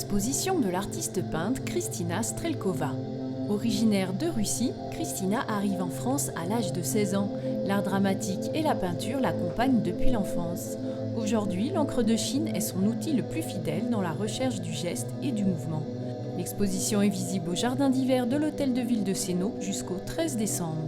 l'exposition de l'artiste peintre Kristina Strelkova. Originaire de Russie, Kristina arrive en France à l'âge de 16 ans. L'art dramatique et la peinture l'accompagnent depuis l'enfance. Aujourd'hui, l'encre de Chine est son outil le plus fidèle dans la recherche du geste et du mouvement. L'exposition est visible au jardin d'hiver de l'hôtel de ville de Sénaux jusqu'au 13 décembre.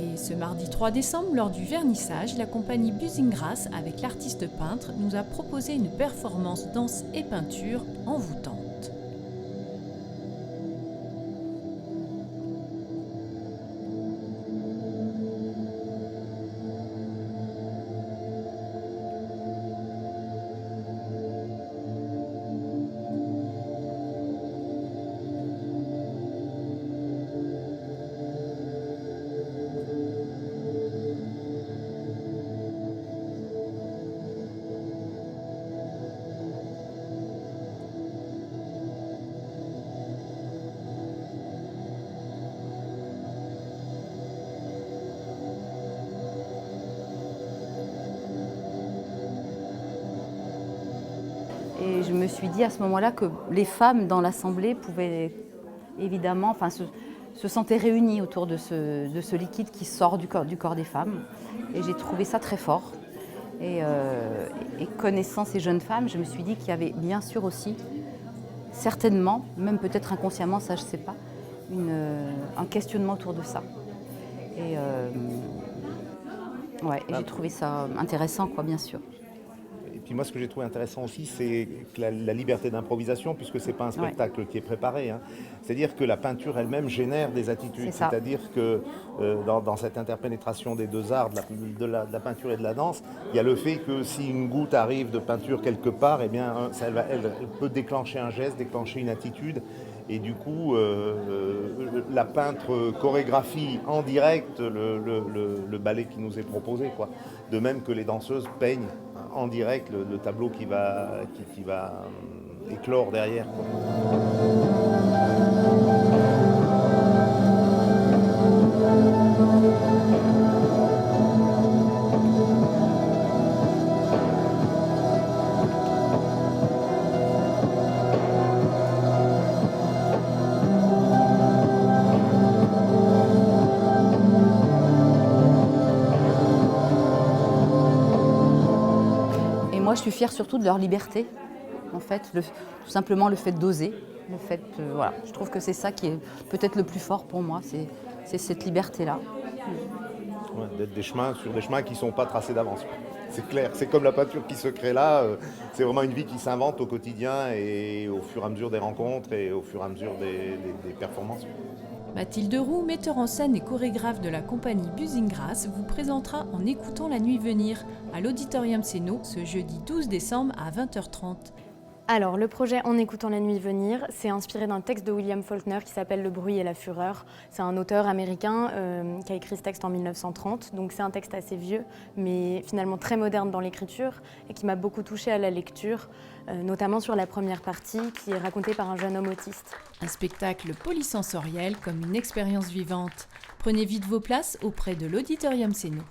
Et ce mardi 3 décembre, lors du vernissage, la compagnie Busingrass, avec l'artiste peintre, nous a proposé une performance danse et peinture envoûtante. Et je me suis dit à ce moment-là que les femmes dans l'assemblée pouvaient évidemment, se sentaient réunies autour de ce liquide qui sort du corps des femmes. Et j'ai trouvé ça très fort. Et connaissant ces jeunes femmes, je me suis dit qu'il y avait bien sûr aussi, certainement, même peut-être inconsciemment, ça je ne sais pas, un questionnement autour de ça. Et j'ai trouvé ça intéressant, bien sûr. Et puis moi, ce que j'ai trouvé intéressant aussi, c'est la liberté d'improvisation, puisque ce n'est pas un spectacle qui est préparé. Hein. C'est-à-dire que la peinture elle-même génère des attitudes. C'est-à-dire que dans cette interpénétration des deux arts, de la peinture et de la danse, il y a le fait que si une goutte arrive de peinture quelque part, eh bien, elle peut déclencher un geste, déclencher une attitude. Et du coup, la peintre chorégraphie en direct le ballet qui nous est proposé, quoi. De même que les danseuses peignent en direct le tableau qui va éclore derrière, quoi. Moi, je suis fière surtout de leur liberté, en fait, tout simplement le fait d'oser. Je trouve que c'est ça qui est peut-être le plus fort pour moi, c'est cette liberté-là. Ouais, d'être sur des chemins qui ne sont pas tracés d'avance. C'est clair, c'est comme la peinture qui se crée là, c'est vraiment une vie qui s'invente au quotidien et au fur et à mesure des rencontres et au fur et à mesure des performances. Mathilde Roux, metteur en scène et chorégraphe de la compagnie Busingrass, vous présentera En écoutant la nuit venir à l'Auditorium Sénaux ce jeudi 12 décembre à 20h30. Alors, le projet En écoutant la nuit venir, c'est inspiré d'un texte de William Faulkner qui s'appelle Le bruit et la fureur. C'est un auteur américain qui a écrit ce texte en 1930, donc c'est un texte assez vieux, mais finalement très moderne dans l'écriture et qui m'a beaucoup touchée à la lecture, notamment sur la première partie qui est racontée par un jeune homme autiste. Un spectacle polysensoriel comme une expérience vivante. Prenez vite vos places auprès de l'Auditorium Sénaux.